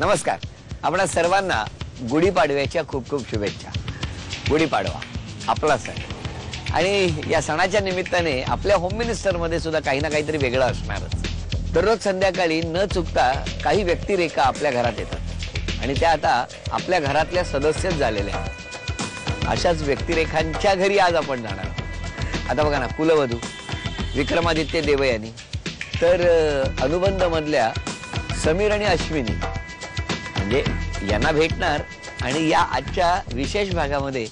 नमस्कार. आपणा सर्वांना गुढीपाडव्याच्या खूप खूप शुभेच्छा. गुढीपाडवा आपला सण आणि या सणाच्या निमित्ताने आपल्या होम मिनिस्टर मध्ये सुद्धा काही ना काहीतरी वेगळं असणारच. दररोज संध्याकाळी न चुकता काही व्यक्तिरेखा आपल्या घरात येतात आणि त्या आता आपल्या घरातल्या सदस्यच झालेल्या आहेत. अशाच व्यक्तिरेखांच्या घरी आज आपण जाणार आहोत. आता बघा ना, कुलवधू विक्रमादित्य देवयानी, तर अनुबंध मधल्या समीर आणि अश्विनी म्हणजे यांना भेटणार आणि या आजच्या विशेष भागामध्ये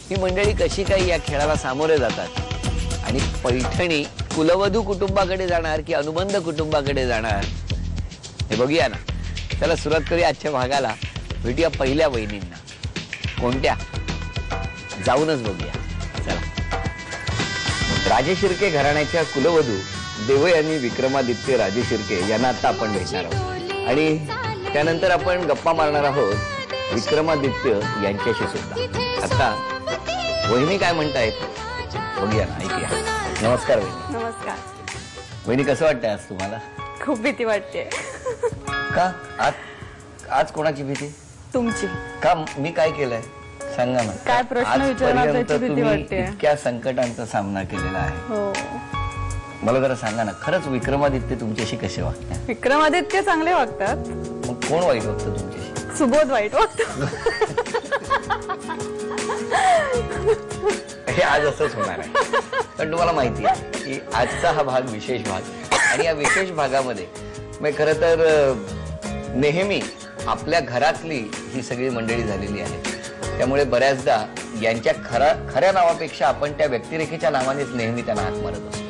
ही मंडळी कशी काही या खेळाला सामोरे जातात आणि पैठणी कुलवधू कुटुंबाकडे जाणार की अनुबंध कुटुंबाकडे जाणार हे बघूया ना. चला सुरुवात करूया आजच्या भागाला. भेटूया पहिल्या वहिनींना. कोणत्या जाऊनच बघूया. चला. राजे शिर्के घराण्याच्या कुलवधू देवयानी विक्रमादित्य राजे शिर्के यांना आता आपण भेटणार आहोत आणि त्यानंतर आपण गप्पा मारणार आहोत विक्रमादित्य यांच्याशी सुद्धा. आता वहिनी काय म्हणतायत बघूया ना, ऐकूया. नमस्कार वहिनी. नमस्कार. वहिनी, कसं वाटतंय आज तुम्हाला? खूप भीती वाटते. का? आज कोणाची भीती? तुमची. का? मी काय केलंय सांगा ना. काय प्रश्न विचारणार त्याची भीती वाटते. इतक्या संकटांचा सामना केलेला आहे. हो. मला जरा सांगा ना, खरंच विक्रमादित्य तुमच्याशी कसे वागतात? विक्रमादित्य चांगले वागतात. मग कोण वाईट वागतं तुमच्याशी? सुबोध वाईट वागतो. हे आज असंच होणार आहे. पण तुम्हाला माहिती आहे की आजचा हा भाग विशेष भाग आणि या विशेष भागामध्ये मी खरं तर नेहमी आपल्या घरातली ही सगळी मंडळी झालेली आहे. त्यामुळे बऱ्याचदा यांच्या खऱ्या नावापेक्षा आपण त्या व्यक्तिरेखेच्या नावानेच नेहमी त्यांना हाक मारत असतो.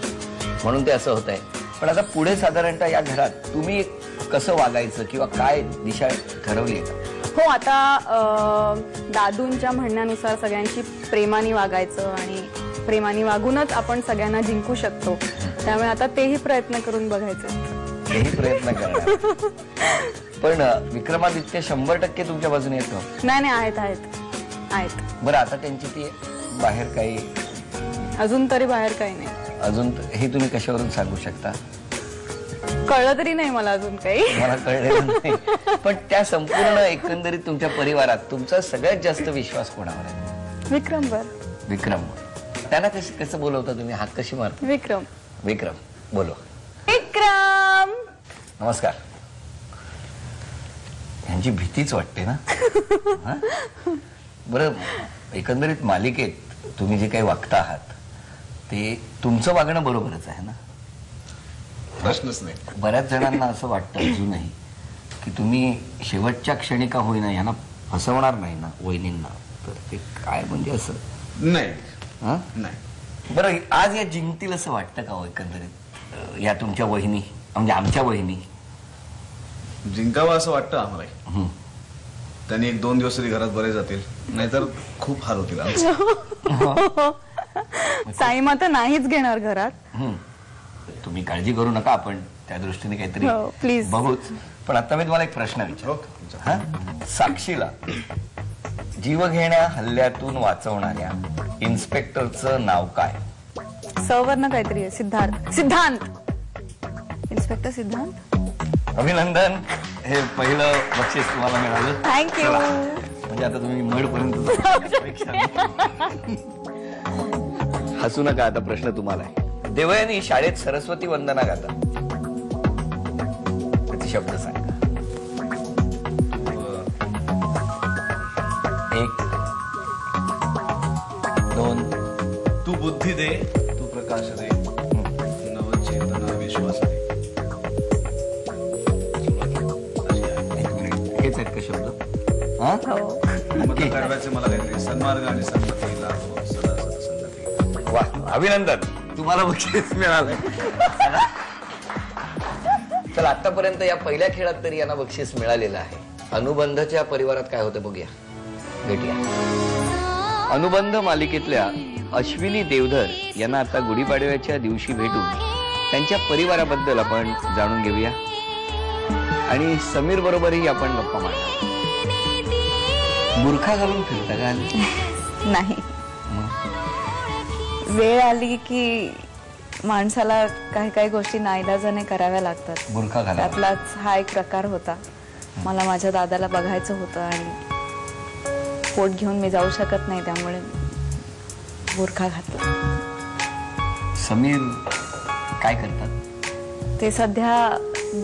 म्हणून ते असं होत आहे. पण आता पुढे साधारणतः या घरात तुम्ही कसं वागायचं किंवा काय दिशा ठरवली का? हो, आता दादूंच्या म्हणण्यानुसार सगळ्यांची प्रेमाने वागायचं आणि प्रेमाने वागूनच आपण सगळ्यांना जिंकू शकतो. त्यामुळे आता तेही प्रयत्न करून बघायचे. तेही प्रयत्न करणार. पण विक्रमादित्य 100% तुमच्या बाजूने येतो? नाही, आहेत. बरं, आता त्यांची ती बाहेर काही अजून तरी बाहेर काही नाही. अजून हे तुम्ही कशावरून सांगू शकता? कळलं तरी नाही मला अजून काही. मला कळलेलं नाही. पण त्या संपूर्ण एकंदरीत तुमच्या परिवारात तुमचा सगळ्यात जास्त विश्वास कोणावर आहे? विक्रमवर. विक्रम. त्यांना कसं बोलवता तुम्ही? हाक कशी मारता? विक्रम बोलो. विक्रम. नमस्कार. यांची भीतीच वाटते ना. बरं, एकंदरीत मालिकेत तुम्ही जे काही वागता आहात ते तुमचं वागणं बरोबरच आहे ना? प्रश्नच नाही. बऱ्याच जणांना असं वाटतं अजूनही की तुम्ही शेवटच्या क्षणी का होईना यांना फसवणार नाही ना वहिनींना. तर ते काय म्हणजे असं नाही. नाही. बरं, आज या जिंकतील असं वाटतं का एकंदरीत या तुमच्या वहिनी म्हणजे आमच्या वहिनी? जिंकावं असं वाटतं आम्हाला. त्यांनी 1-2 दिवस तरी घरात बरे जातील, नाहीतर खूप हाल होतील आमचे. साईमा तर नाहीच घेणार घरात. तुम्ही काळजी करू नका, आपण त्या दृष्टीने काहीतरी प्लीज बघूच. पण आता मी तुम्हाला एक प्रश्न विचारतो. साक्षीला जीवघेण्या हल्ल्यातून वाचवणाऱ्या इन्स्पेक्टरचं नाव काय? सवर्ण काहीतरी आहे. सिद्धांत. इन्स्पेक्टर सिद्धांत. अभिनंदन. हे पहिलं बक्षीस तुम्हाला मिळालं. थँक्यू. म्हणजे आता तुम्ही मडपर्यंत हसू नका. आता प्रश्न तुम्हाला आहे. देवयानी शाळेत सरस्वती वंदना गातात. त्याचे शब्द सांगा. 1 2. तू बुद्धी दे, तू प्रकाश दे, नवचेतना विश्वास दे. हेच आहेत का शब्द? कर्व्याचे मला काहीतरी सन्मार्ग आणि सन्मती लाभो सदा सत्संगती. वा, अभिनंदन. तुम्हाला बक्षीस मिळालं. चला, आतापर्यंत या पहिल्या खेळात तरी यांना बक्षीस मिळालेलं आहे. अनुबंधच्या परिवारात काय होतं बघूया. भेटूया. अनुबंध मालिकेतल्या अश्विनी देवधर यांना आता गुढीपाडव्याच्या दिवशी भेटून त्यांच्या परिवाराबद्दल आपण जाणून घेऊया आणि समीर बरोबरही आपण गप्पा मारणार. बुरखा घालून फिरता का? नाही. वेळ आली की माणसाला काही काही गोष्टी नाईलाजाने कराव्या लागतात. बुरखा घाला. त्यातलाच हा एक प्रकार होता. मला माझ्या दादाला बघायचं होतं आणि पोट घेऊन मी जाऊ शकत नाही, त्यामुळे बुरखा घातला. समीर काय करतात? ते सध्या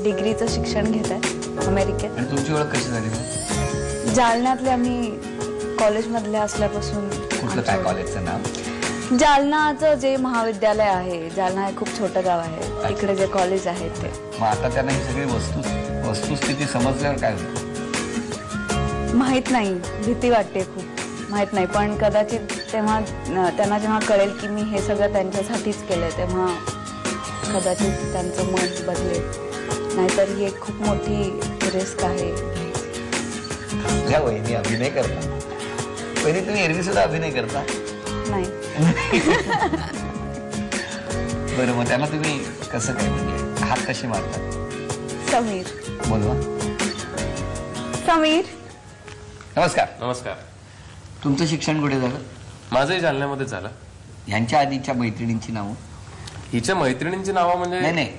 डिग्रीचं शिक्षण घेत आहेत अमेरिकेत. आणि तुमची ओळख कशी झाली मग? जालन्यातले आम्ही कॉलेजमधले असल्यापासून. कुठलं काय कॉलेजचं नाव? जालनाचं जे महाविद्यालय आहे, जालना हे खूप छोटं गाव आहे, तिकडे जे कॉलेज आहे ते. मग आता त्यांना ही सगळी वस्तुस्थिती समजल्यावर काय होतं? माहित नाही, भीती वाटते खूप. माहित नाही, पण कदाचित तेव्हा त्यांना जेव्हा कळेल की मी हे सगळं त्यांच्यासाठीच केलंय, तेव्हा कदाचित त्यांचं मत बदलेल. नाहीतर ही एक खूप मोठी रिस्क आहे. या वहिनी अभिनय करता. वहिनी तुम्ही एरवी सुद्धा अभिनय करता? नाही. बरं, मग त्यांना तुम्ही कसं काय, म्हणजे हात कसे मारतात? समीर. बोलवा. समीर. नमस्कार. नमस्कार. तुमचं शिक्षण कुठे झालं? माझंही जालन्यामध्ये झालं. यांच्या आधीच्या मैत्रिणींची नावं? हिच्या मैत्रिणींची नावं म्हणजे नाही,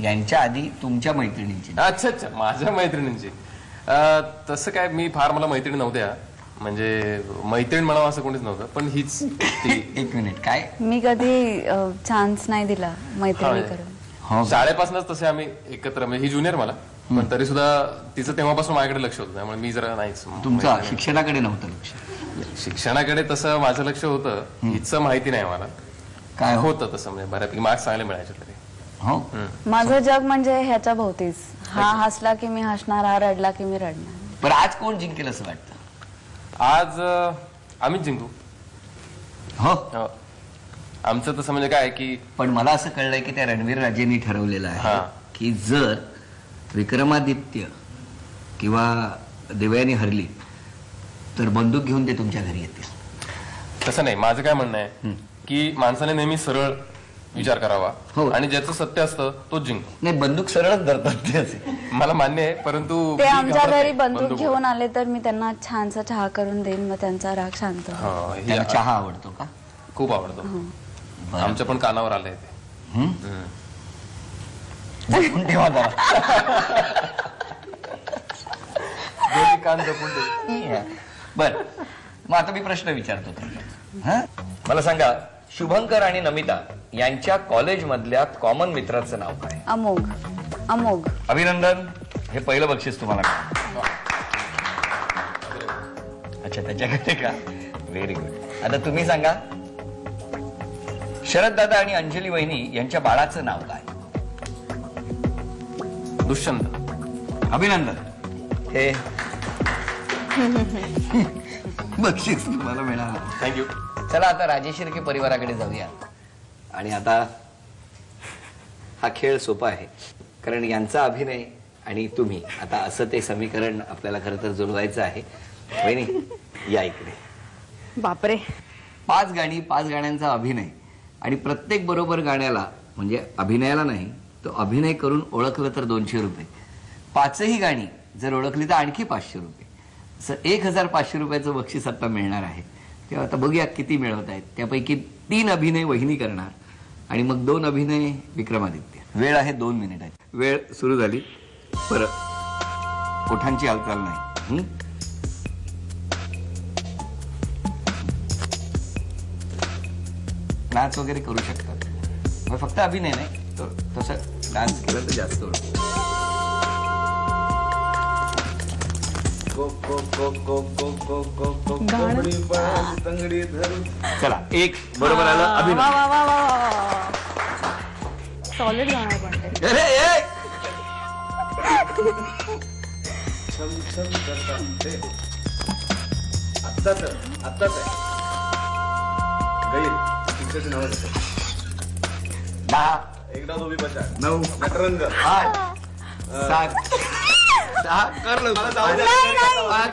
यांच्या आधी तुमच्या मैत्रिणींची. अच्छा अच्छा, माझ्या मैत्रिणींची. तसं काय, मी फार मला मैत्रिणी नव्हत्या, म्हणजे मैत्रीण म्हणावं असं कोणीच नव्हतं, पण हीच ती. एक मिनिट, काय? मी कधी चान्स नाही दिला मैत्रिणी करून. हो, शाळेपासूनच तसे आम्ही एकत्र, म्हणजे ही ज्युनियर मला, पण तरी सुद्धा तिचं तेव्हापासून माझ्याकडे लक्ष होतं, त्यामुळे मी जरा नाहीच. तुमचं शिक्षणाकडे नव्हतं लक्ष? शिक्षणाकडे तसं माझं लक्ष होतं, हिचं माहिती नाही मला. काय होतं तसं, म्हणजे बऱ्यापैकी मार्क्स चांगले मिळायचे तरी. हो, माझं जग म्हणजे ह्याच्या भोवतीच. हा हसला की मी हसणार, हा रडला की मी रडणार. पण आज कोण जिंकेल असं वाटतं? आज आम्हीच जिंकू. हो, हो. आमचं तसं म्हणजे काय की, पण मला असं कळलंय की त्या रणवीर राजेंनी ठरवलेलं आहे हा. की जर विक्रमादित्य किंवा देवयानी हरली तर बंदूक घेऊन ते तुमच्या घरी येतील. तसं नाही, माझं काय म्हणणं आहे की माणसाने नेहमी सरळ विचार करावा, हो. आणि ज्याचं सत्य असतं तोच जिंकतो. नाही, बंदूक सरळच धरतात ते असे. मला मान्य आहे, परंतु ते मी आमच्या घाबरत घरी नाही. बंदूक घेऊन आले तर मी त्यांना छानसा चहा करून देईन, मग त्यांचा राग शांत होईल. हा, हे त्याला चहा आवडतो का? खूप आवडतो. बरं. आमच्या पण कानावर आलंय ते. जपून ठेवा जरा. दोन्ही कान जपून ठेव. बर, मग आता मी प्रश्न विचारतो. हा? मला सांगा, शुभंकर आणि नमिता यांच्या कॉलेज मधल्या कॉमन मित्राचं नाव काय? अमोघ. अमोघ. अभिनंदन, हे पहिलं बक्षीस तुम्हाला. अच्छा, त्याच्याकडे का? Very good. आता तुम्ही सांगा, शरद दादा आणि अंजली वहिनी यांच्या बाळाचं नाव काय? दुष्यंत. अभिनंदन, हे बक्षीस तुम्हाला मिळालं. थँक्यू. चला आता राजेश शिर्के परिवाराकडे जाऊया. आणि आता हा खेळ सोपा आहे, कारण यांचा अभिनय आणि तुम्ही, आता असं ते समीकरण आपल्याला खरं तर जुळवायचं आहे. वहिनी या इकडे. बापरे. 5 गाणी, 5 गाण्यांचा अभिनय, आणि प्रत्येक बरोबर गाण्याला, म्हणजे अभिनयाला नाही, तो अभिनय करून ओळखलं तर 200 रुपये. 5ही गाणी जर ओळखली तर आणखी 500 रुपये. असं 1500 रुपयाचं बक्षीस आता मिळणार आहे. तेव्हा आता बघूया किती मिळवत आहेत. त्यापैकी 3 अभिनय वहिनी करणार आणि मग 2 अभिनय विक्रमादित्य. वेळ आहे 2 मिनिटाची. वेळ सुरू झाली. परत ओठांची हालचाल नाही. डान्स वगैरे करू शकतात, मग फक्त अभिनय नाही, तसं डान्स केला तर जास्त होतं. चला, 1 बरोबर आलं. अभिनय. सॉलिड गाणं पण ते. अरे, ए! दहा, 9, 8, 7, 6 कर लवकर. 5,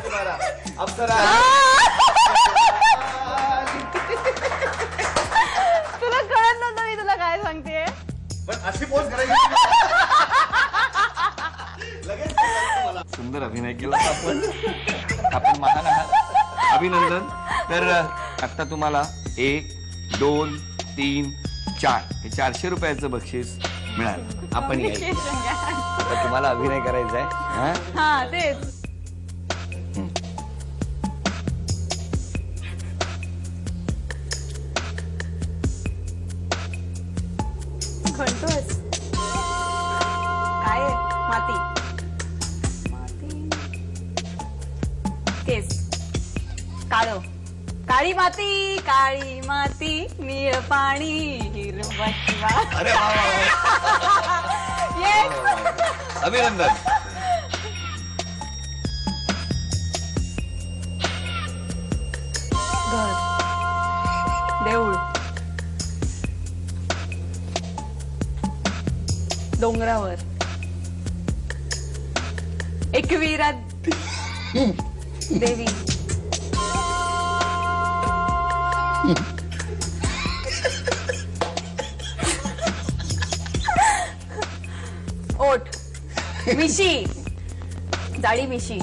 तुला कळत नव्हतं मी तुला काय सांगते. सुंदर अभिनय केला आपण महान आहात. अभिनंदन. तर आता तुम्हाला 1, 2, 3, 4 हे 400 रुपयाचं बक्षीस मिळालं. आपण यायचं. आता तुम्हाला अभिनय करायचा आहे. हा तेच. घंटोस काय आहे? माती माती केस काळं काळी माती निळ पाणी हिरवा शिवा. अरे वा वा वा. येस. अभिनंदन. घर देऊळ डोंगरावर एकविरा देवी ओठ मिशी जाडी मिशी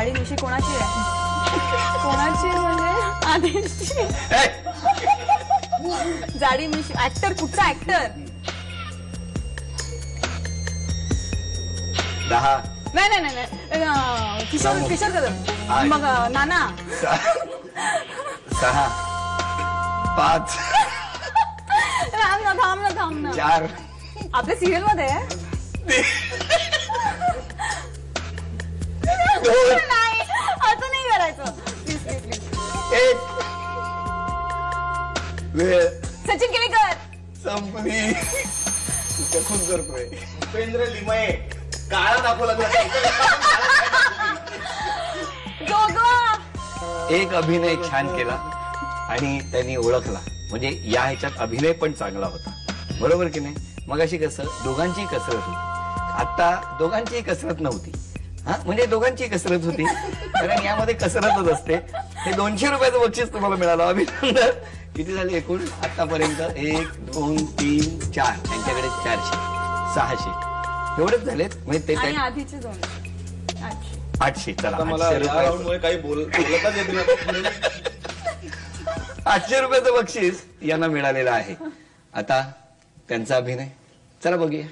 कोणाची आहे म्हणजे आधीची जाडी मिशी. ऍक्टर कुठचा ऍक्टर? 10 नाही किशोर कदम. आठ. मग नाना 6 5 थांब ना 4 आपल्या सिरियल मध्ये नाही असं नाही करायचं. प्लीज 1 वेळ सचिन केळकर. संपली. खूप करतोय. उपेंद्र लिमये काळा दाखवला. एक अभिनय छान केला आणि त्यांनी ओळखला. म्हणजे या ह्याच्यात अभिनय पण चांगला होता. बरोबर की नाही? मग अशी कसं दोघांची कसरत होती. आता दोघांची कसरत नव्हती. म्हणजे दोघांची कसरत होती कारण यामध्ये कसरतच असते. हे 200 रुपयाचं बक्षीस तुम्हाला मिळालं. अभिनंदन. किती झाले एकूण आतापर्यंत? 1 2 3 4 त्यांच्याकडे 400 600 एवढेच झालेत. म्हणजे ते आधीचे 200 800. चला मला 800 या रुपये. राऊंडमुळे काही बोलताच येत नाही. 800 रुपयाचं बक्षीस यांना मिळालेलं आहे. आता त्यांचा अभिनय चला बघूया.